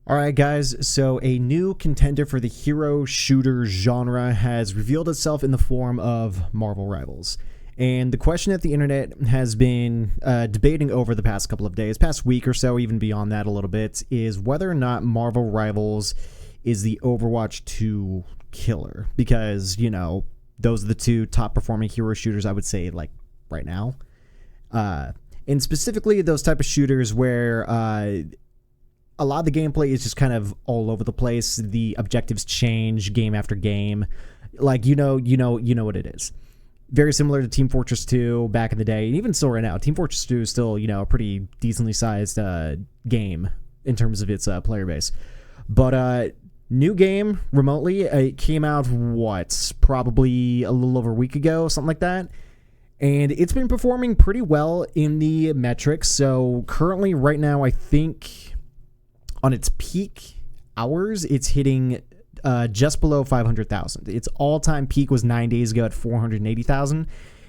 Alright guys, so a new contender for the hero shooter genre has revealed itself in the form of Marvel Rivals. And the question that the internet has been debating over the past couple of days, past week or so, even beyond that a little bit, is whether or not Marvel Rivals is the Overwatch 2 killer. Because, you know, those are the two top performing hero shooters I would say, like, right now. And specifically those type of shooters where a lot of the gameplay is just kind of all over the place. The objectives change game after game. Like, you know what it is. Very similar to Team Fortress 2 back in the day, and even still right now. Team Fortress 2 is still, a pretty decently sized game in terms of its player base. But new game remotely, it came out, probably a little over a week ago, something like that. And it's been performing pretty well in the metrics. So currently, right now, I think on its peak hours, it's hitting just below 500,000. Its all-time peak was 9 days ago at 480,000,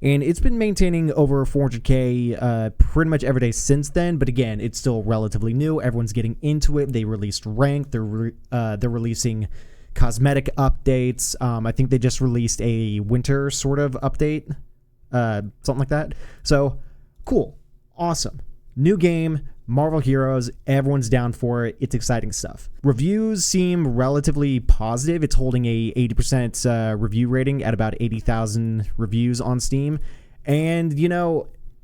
and it's been maintaining over 400k pretty much every day since then. But again, it's still relatively new. Everyone's getting into it. They released ranked. They're releasing cosmetic updates. I think they just released a winter sort of update, something like that. So cool, awesome, new game. Marvel Heroes, everyone's down for it. It's exciting stuff. Reviews seem relatively positive. It's holding a 80% review rating at about 80,000 reviews on Steam. And,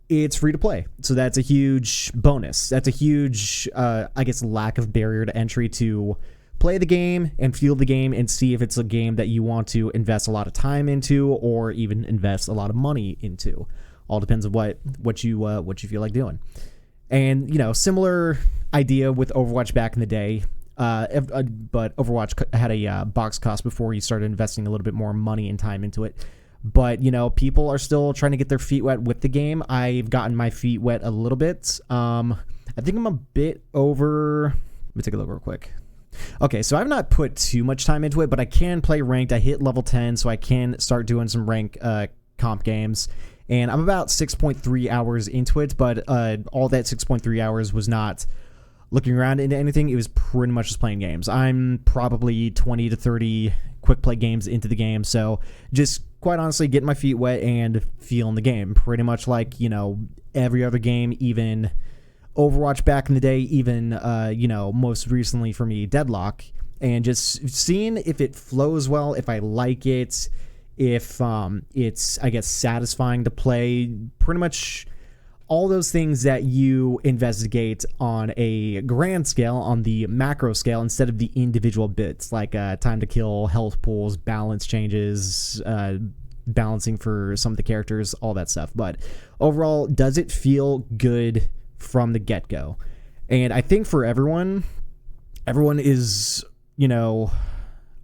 it's free to play. So that's a huge bonus. That's a huge, lack of barrier to entry to play the game and feel the game and see if it's a game that you want to invest a lot of time into or even invest a lot of money into. All depends on what you feel like doing. And, similar idea with Overwatch back in the day, but Overwatch had a box cost before you started investing a little bit more money and time into it. But, people are still trying to get their feet wet with the game. I've gotten my feet wet a little bit. I think I'm a bit over. Let me take a look real quick. Okay, so I've not put too much time into it, but I can play ranked. I hit level 10, so I can start doing some rank comp games. And I'm about 6.3 hours into it, but all that 6.3 hours was not looking around into anything. It was pretty much just playing games. I'm probably 20 to 30 quick play games into the game, so just quite honestly getting my feet wet and feeling the game. Pretty much like, every other game, even Overwatch back in the day, even, most recently for me, Deadlock, and just seeing if it flows well, if I like it, if it's, satisfying to play. Pretty much all those things that you investigate on a grand scale, on the macro scale, instead of the individual bits, like time to kill, health pools, balance changes, balancing for some of the characters, all that stuff. But overall, does it feel good from the get-go? And I think for everyone is,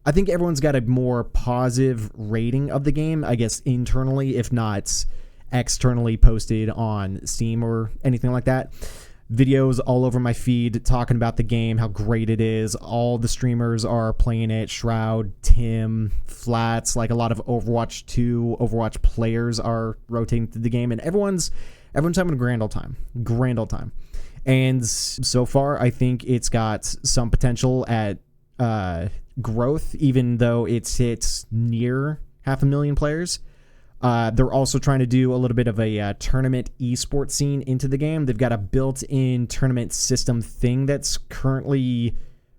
I think everyone's got a more positive rating of the game, internally, if not externally posted on Steam or anything like that. Videos all over my feed talking about the game, how great it is. All the streamers are playing it. Shroud, Tim, Flats, like a lot of Overwatch 2, Overwatch players are rotating through the game, and everyone's having a grand old time. And so far, I think it's got some potential at growth, even though it's hit near 500,000 players. They're also trying to do a little bit of a tournament esports scene into the game. They've got a built-in tournament system thing that's currently,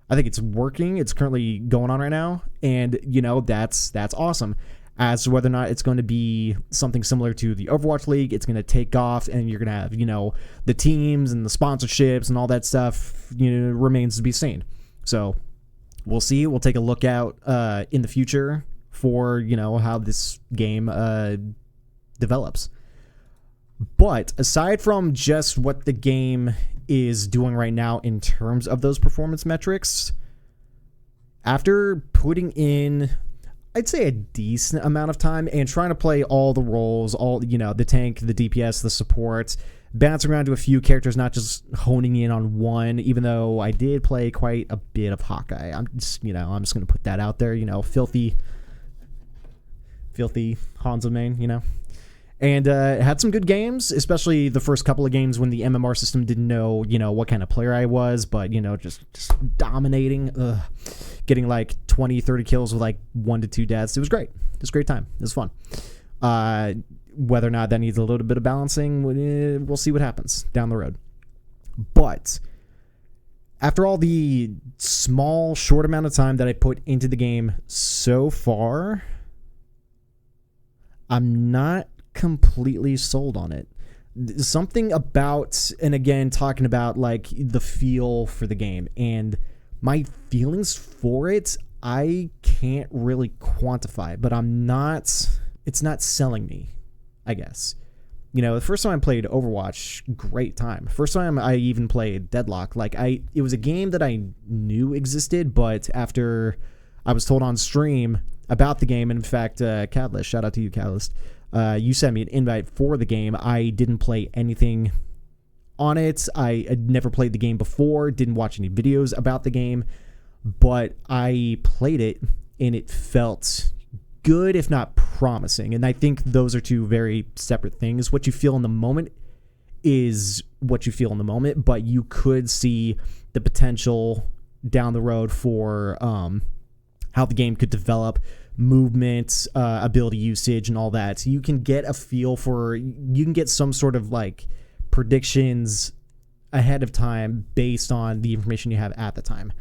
I think it's working. It's currently going on right now, and that's awesome. As to whether or not it's going to be something similar to the Overwatch League, it's going to take off, and you're going to have the teams and the sponsorships and all that stuff. Remains to be seen. So we'll see. We'll take a look out in the future for, how this game develops. But aside from just what the game is doing right now in terms of those performance metrics, after putting in, I'd say, a decent amount of time and trying to play all the roles, all, the tank, the DPS, the support, bouncing around to a few characters, not just honing in on one, even though I did play quite a bit of Hawkeye. I'm just going to put that out there, filthy Hanzo main, And it had some good games, especially the first couple of games when the MMR system didn't know, what kind of player I was, but, just dominating, getting like 20, 30 kills with like 1 to 2 deaths. It was great. It was a great time. It was fun. Whether or not that needs a little bit of balancing, we'll see what happens down the road. But after all the small, short amount of time that I put into the game so far, I'm not completely sold on it. Something about, and again, talking about like the feel for the game and my feelings for it, I can't really quantify, but it's not selling me, I guess. The first time I played Overwatch, great time. First time I even played Deadlock, it was a game that I knew existed, but after I was told on stream about the game, and in fact, Catalyst, shout out to you, Catalyst, you sent me an invite for the game. I didn't play anything on it. I had never played the game before, didn't watch any videos about the game, but I played it, and it felt good, if not promising. And I think those are two very separate things. What you feel in the moment is what you feel in the moment, but you could see the potential down the road for how the game could develop, movement, ability usage, and all that. So you can get a feel for, you can get some sort of like predictions ahead of time based on the information you have at the time.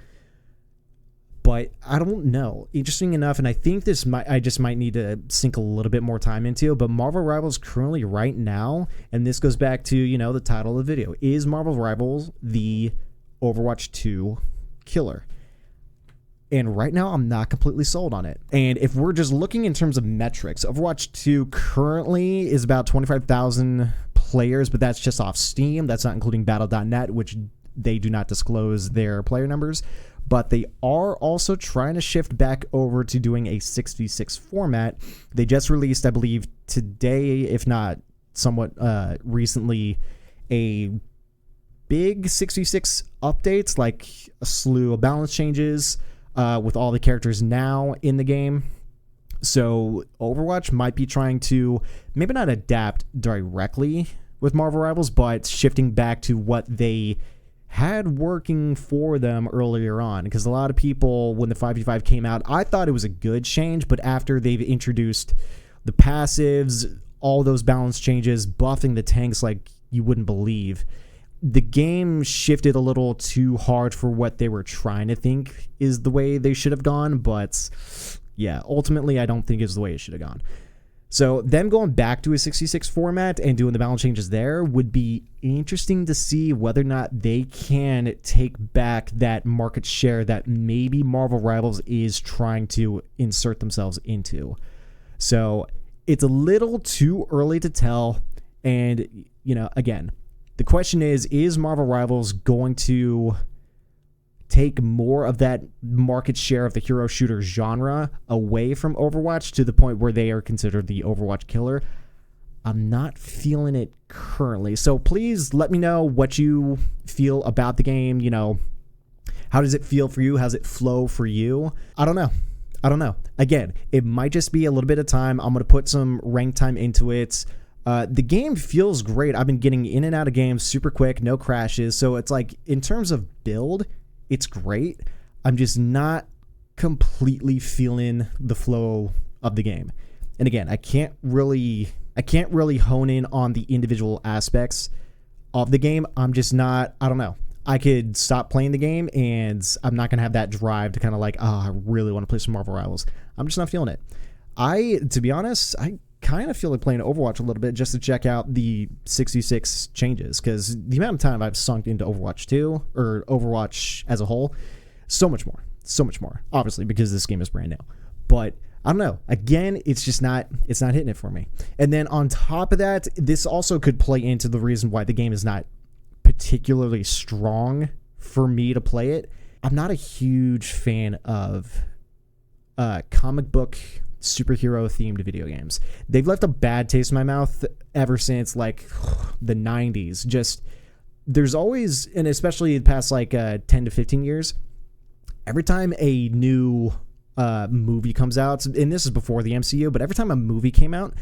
But I don't know. Interesting enough, and I think I just might need to sink a little bit more time into, but Marvel Rivals currently right now, and this goes back to, the title of the video, is Marvel Rivals the Overwatch 2 killer? And right now, I'm not completely sold on it. And if we're just looking in terms of metrics, Overwatch 2 currently is about 25,000 players, but that's just off Steam. That's not including Battle.net, which they do not disclose their player numbers. But they are also trying to shift back over to doing a 6v6 format. They just released, I believe, today, if not somewhat recently, a big 6v6 updates, like a slew of balance changes with all the characters now in the game. So Overwatch might be trying to maybe not adapt directly with Marvel Rivals, but shifting back to what they had working for them earlier on, because a lot of people, when the 5v5 came out, I thought it was a good change, but after they've introduced the passives, all those balance changes, buffing the tanks like you wouldn't believe, the game shifted a little too hard for what they were trying to think is the way they should have gone. But yeah, ultimately I don't think it's the way it should have gone. So them going back to a 66 format and doing the balance changes there would be interesting to see whether or not they can take back that market share that maybe Marvel Rivals is trying to insert themselves into. So it's a little too early to tell. And, again, the question is Marvel Rivals going to take more of that market share of the hero shooter genre away from Overwatch to the point where they are considered the Overwatch killer? I'm not feeling it currently. So please let me know what you feel about the game. How does it feel for you? How does it flow for you? I don't know. Again, it might just be a little bit of time. I'm going to put some rank time into it. The game feels great. I've been getting in and out of games super quick, no crashes. So it's like, in terms of build, it's great. I'm just not completely feeling the flow of the game. And again, I can't really hone in on the individual aspects of the game. I'm just not, I don't know. I could stop playing the game and I'm not going to have that drive to kind of like, I really want to play some Marvel Rivals. I'm just not feeling it. To be honest, I kind of feel like playing Overwatch a little bit just to check out the 66 changes, because the amount of time I've sunk into Overwatch 2 or Overwatch as a whole, so much more, obviously, because this game is brand new. But I don't know, again, it's not hitting it for me. And then on top of that, this also could play into the reason why the game is not particularly strong for me to play it. I'm not a huge fan of comic book superhero themed video games. They've left a bad taste in my mouth ever since like the 90s. Just there's always, and especially the past like 10 to 15 years, every time a new movie comes out, and this is before the MCU, but every time a movie came out,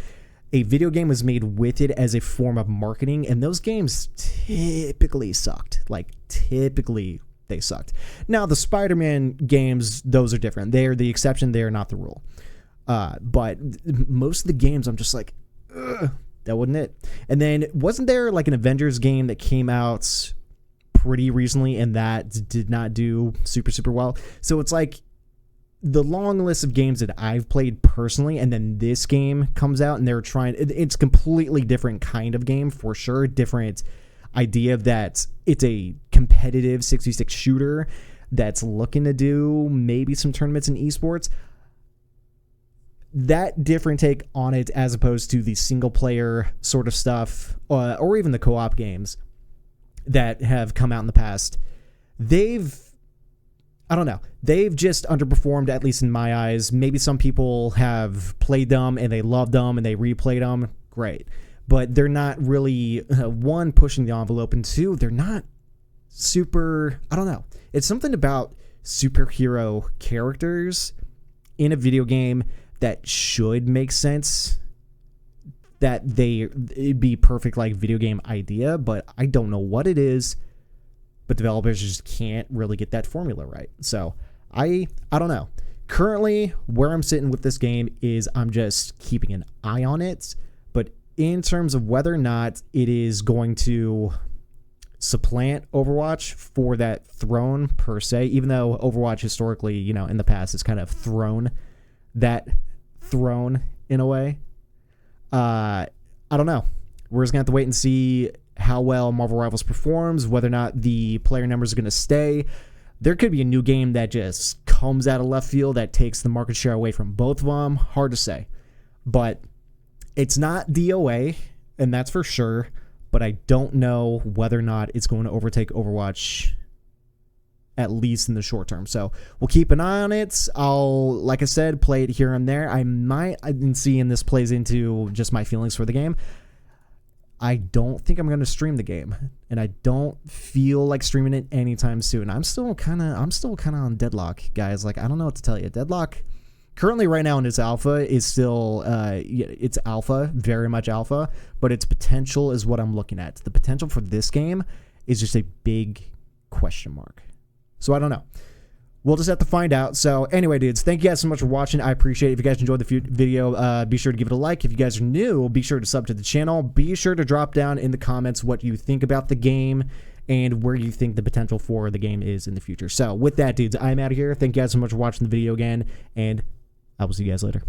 a video game was made with it as a form of marketing, and those games typically sucked. Like, typically they sucked. Now, the Spider-Man games, those are different. They're the exception. They are not the rule. But most of the games, I'm just like, ugh, that wasn't it. And then, wasn't there like an Avengers game that came out pretty recently, and that did not do super well? So it's like, the long list of games that I've played personally, and then this game comes out, and they're trying, it's completely different kind of game for sure, different idea that it's a competitive 66 shooter that's looking to do maybe some tournaments in esports. That different take on it as opposed to the single player sort of stuff, or even the co-op games that have come out in the past. I don't know. They've just underperformed, at least in my eyes. Maybe some people have played them and they loved them and they replayed them. Great. But they're not really, one, pushing the envelope, and two, they're not super, I don't know. It's something about superhero characters in a video game that should make sense, that it'd be perfect like video game idea, but I don't know what it is. But developers just can't really get that formula right. So I don't know. Currently, where I'm sitting with this game is I'm just keeping an eye on it. But in terms of whether or not it is going to supplant Overwatch for that throne per se, even though Overwatch historically, you know, in the past has kind of thrown that throne in a way. I don't know. We're just going to have to wait and see how well Marvel Rivals performs, whether or not the player numbers are going to stay. There could be a new game that just comes out of left field that takes the market share away from both of them. Hard to say. But it's not DOA, and that's for sure. But I don't know whether or not it's going to overtake Overwatch, at least in the short term. So we'll keep an eye on it. I'll, like I said, play it here and there. I didn't see, and this plays into just my feelings for the game. I don't think I'm going to stream the game, and I don't feel like streaming it anytime soon. I'm still kind of on Deadlock, guys. Like, I don't know what to tell you. Deadlock currently right now in its alpha is still it's alpha, very much alpha, but its potential is what I'm looking at. The potential for this game is just a big question mark. So I don't know. We'll just have to find out. So anyway, dudes, thank you guys so much for watching. I appreciate it. If you guys enjoyed the video, be sure to give it a like. If you guys are new, be sure to sub to the channel. Be sure to drop down in the comments what you think about the game and where you think the potential for the game is in the future. So with that, dudes, I'm out of here. Thank you guys so much for watching the video again, and I will see you guys later.